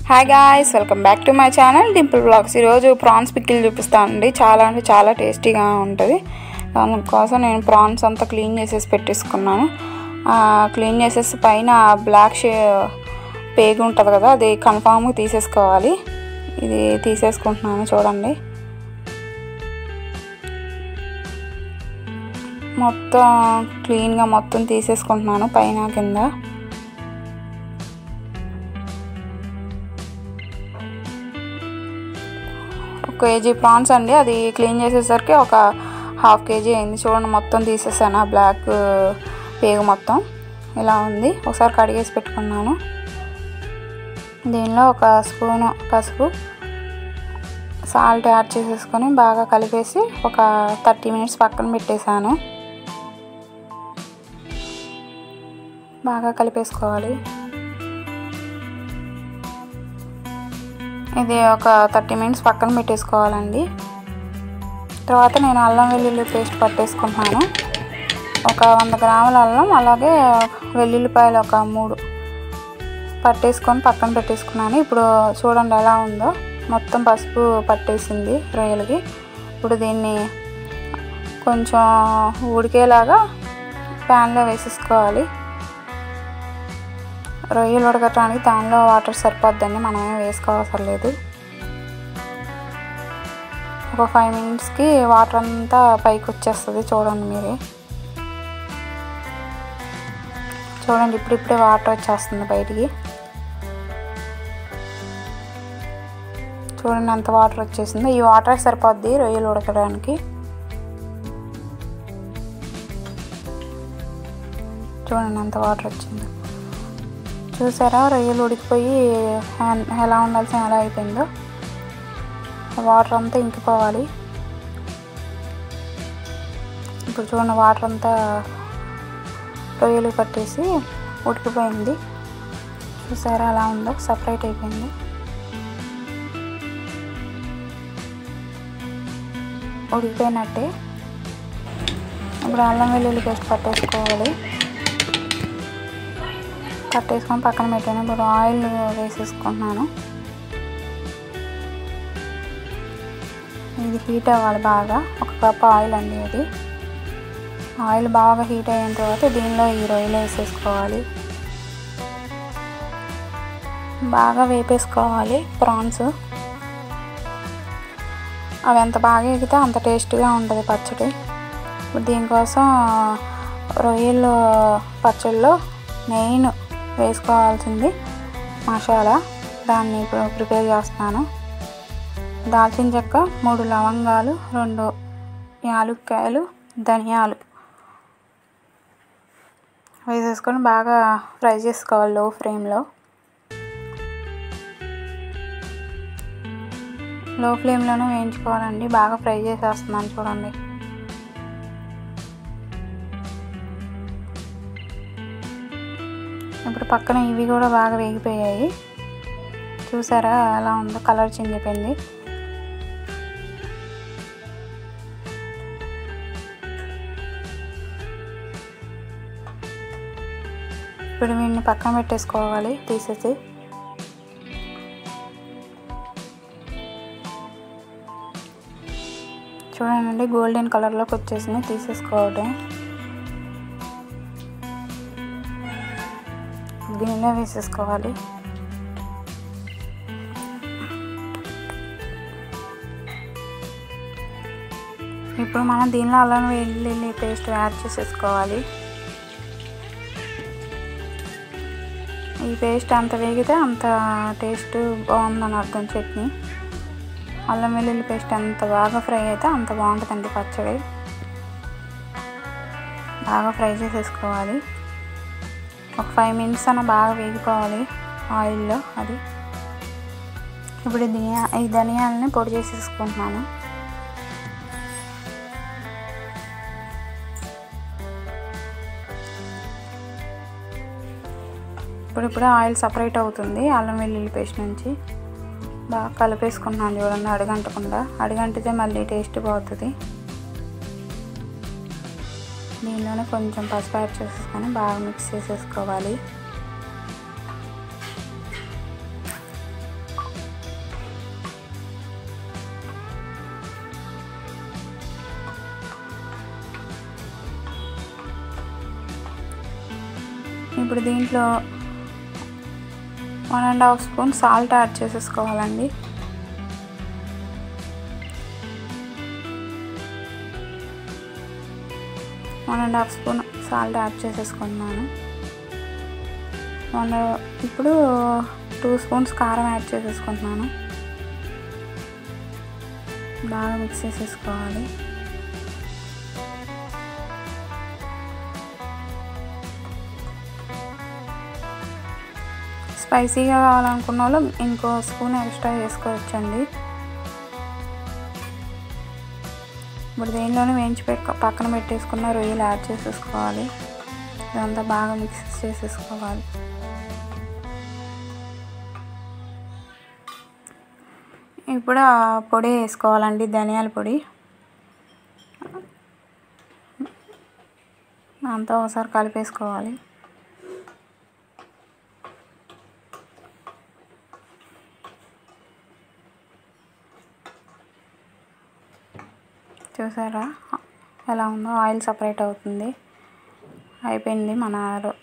Hi guys, welcome back to my channel Dimple vlogs. ఈరోజు prawns pickle చూపిస్తానండి. చాలా అంటే చాలా టేస్టీగా ఉంటుంది. దానికోసం నేను ప్రాన్స్ అంతా క్లీన్ చేసేసి పెట్టేసుకున్నాను. క్లీన్ చేసేసి పైన బ్లాక్ పేగు ఉంటుంది కదా, అది కన్ఫామ్గా తీసేసుకోవాలి. ఇది తీసేసుకుంటున్నాను. చూడండి, మొత్తం క్లీన్గా మొత్తం తీసేసుకుంటున్నాను పైన కింద. కేజీ ప్రాన్స్ అండి. అది క్లీన్ చేసేసరికి ఒక హాఫ్ కేజీ అయింది. చూడండి, మొత్తం తీసేసాను. ఆ బ్లాక్ పేగు మొత్తం ఇలా ఉంది. ఒకసారి కడిగేసి పెట్టుకున్నాను. దీనిలో ఒక స్పూను పసుపు, సాల్ట్ యాడ్ చేసేసుకొని బాగా కలిపేసి ఒక 30 మినిట్స్ పక్కన పెట్టేశాను. బాగా కలిపేసుకోవాలి. ఇది ఒక 30 మినిట్స్ పక్కన పెట్టేసుకోవాలండి. తర్వాత నేను అల్లం వెల్లుల్లి పేస్ట్ పట్టేసుకుంటున్నాను. ఒక 100 గ్రాముల అల్లం, అలాగే వెల్లుల్లిపాయలు ఒక 3 పట్టేసుకొని పక్కన పెట్టేసుకున్నాను. ఇప్పుడు చూడండి ఎలా ఉందో, మొత్తం పసుపు పట్టేసింది రొయ్యలకి. ఇప్పుడు దీన్ని కొంచెం ఉడికేలాగా ప్యాన్లో వేసేసుకోవాలి. రొయ్యలు ఉడకటానికి దానిలో వాటర్ సరిపోద్దండి, మనమేం వేసుకోవసరం లేదు. ఒక 5 మినిట్స్కి వాటర్ అంతా పైకి వచ్చేస్తుంది. చూడండి మీరే, చూడండి ఇప్పుడిప్పుడే వాటర్ వచ్చేస్తుంది బయటికి. చూడండి అంత వాటర్ వచ్చేసింది. ఈ వాటర్ సరిపోద్ది రొయ్యలు ఉడకడానికి. చూడండి అంత వాటర్ వచ్చింది. చూసారా, రొయ్యలు ఉడికిపోయి ఎలా ఉండాల్సిన ఎలా అయిపోయిందో. వాటర్ అంతా ఇంకిపోవాలి. ఇప్పుడు చూడండి, వాటర్ అంతా రొయ్యలు పట్టేసి ఉడికిపోయింది. చూసారా ఎలా ఉందో, సపరేట్ అయిపోయింది. ఉడికిపోయినట్టే. ఇప్పుడు అల్లం వెల్లుల్లి పేస్ట్ పట్టేసుకోవాలి. పట్టేసుకొని పక్కన పెట్టాను. ఇప్పుడు ఆయిల్ వేసేసుకుంటున్నాను. ఇది హీట్ అవ్వాలి బాగా. 1 కప్ ఆయిల్ అండి ఇది. ఆయిల్ బాగా హీట్ అయిన తర్వాత దీనిలో ఈ రొయ్యలు వేసేసుకోవాలి. బాగా వేపేసుకోవాలి ప్రాన్స్. అవి ఎంత బాగా ఎగితే అంత టేస్ట్గా ఉంటుంది పచ్చడి. ఇప్పుడు దీనికోసం రొయ్యలు పచ్చడిలో మెయిన్ వేసుకోవాల్సింది మసాలా. దాన్ని ఇప్పుడు ప్రిపేర్ చేస్తున్నాను. దాల్చిన చెక్క, 3 లవంగాలు, 2 యాలుక్కాయలు, ధనియాలు వేసేసుకొని బాగా ఫ్రై చేసుకోవాలి లో ఫ్లేమ్లో. లో ఫ్లేమ్లోనే వేయించుకోవాలండి. బాగా ఫ్రై చేసేస్తున్నాను చూడండి. ఇప్పుడు పక్కన ఇవి కూడా బాగా వేగిపోయాయి. చూసారా ఎలా ఉందో, కలర్ చేంజ్ అయిపోయింది. ఇప్పుడు వీటిని పక్కన పెట్టేసుకోవాలి తీసేసి. చూడండి, గోల్డెన్ కలర్లోకి వచ్చేసింది. తీసేసుకోవడం. దీనిలో వేసేసుకోవాలి. ఇప్పుడు మనం దీనిలో అల్లం వెల్లుల్లి పేస్ట్ యాడ్ చేసేసుకోవాలి. ఈ పేస్ట్ అంత వేగితే అంత టేస్ట్ బాగుందని అర్థం. చట్నీ అల్లం వెల్లుల్లి పేస్ట్ ఎంత బాగా ఫ్రై అయితే అంత బాగుంటుందండి పచ్చడి. బాగా ఫ్రై చేసేసుకోవాలి. ఒక 5 మినిట్స్ అన్న బాగా వేగిపోవాలి ఆయిల్లో అది. ఇప్పుడు ఈ ధనియాలని పొడి చేసేసుకుంటున్నాను. ఇప్పుడు ఆయిల్ సపరేట్ అవుతుంది అల్లం వెల్లుల్లి పేస్ట్ నుంచి. బాగా కలిపేసుకుంటున్నాను చూడండి, అడుగంటకుండా. అడుగంటితే మళ్ళీ టేస్ట్ పోతుంది. దీనిలోనే కొంచెం పసుపు యాడ్ చేసేసుకొని బాగా మిక్స్ చేసేసుకోవాలి. ఇప్పుడు దీంట్లో 1.5 స్పూన్ సాల్ట్ యాడ్ చేసేసుకోవాలండి. One and half spoon salt add చేసేసుకున్నాను. ఇప్పుడు 2 స్పూన్స్ కారం యాడ్ చేసేసుకుంటున్నాను. బాగా మిక్స్ చేసేసుకోవాలి. స్పైసీగా కావాలనుకున్న వాళ్ళు ఇంకో స్పూన్ ఎక్స్ట్రా చేసుకోవచ్చండి. ఇప్పుడు దీనిలోనే వేయించి పక్కన పెట్టేసుకున్న రొయ్యలు యాడ్ చేసేసుకోవాలి. ఇదంతా బాగా మిక్స్ చేసేసుకోవాలి. ఇప్పుడు ఆ పొడి వేసుకోవాలండి, ధనియాల పొడి. అంతా ఒకసారి కలిపేసుకోవాలి. చూసారా ఎలా ఉందో, ఆయిల్ సపరేట్ అవుతుంది. అయిపోయింది మన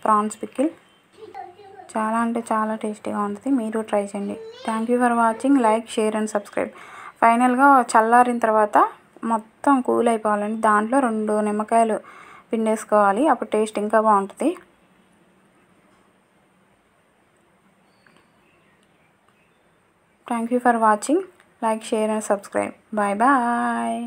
ప్రాన్స్ పికిల్. చాలా అంటే చాలా టేస్టీగా ఉంటుంది. మీరు ట్రై చేయండి. Thank you for watching. Like, share and subscribe. ఫైనల్గా చల్లారిన తర్వాత మొత్తం కూల్ అయిపోవాలండి. దాంట్లో 2 నిమ్మకాయలు పిండేసుకోవాలి. అప్పుడు టేస్ట్ ఇంకా బాగుంటుంది. Thank you for watching. Like, share and subscribe. Bye bye.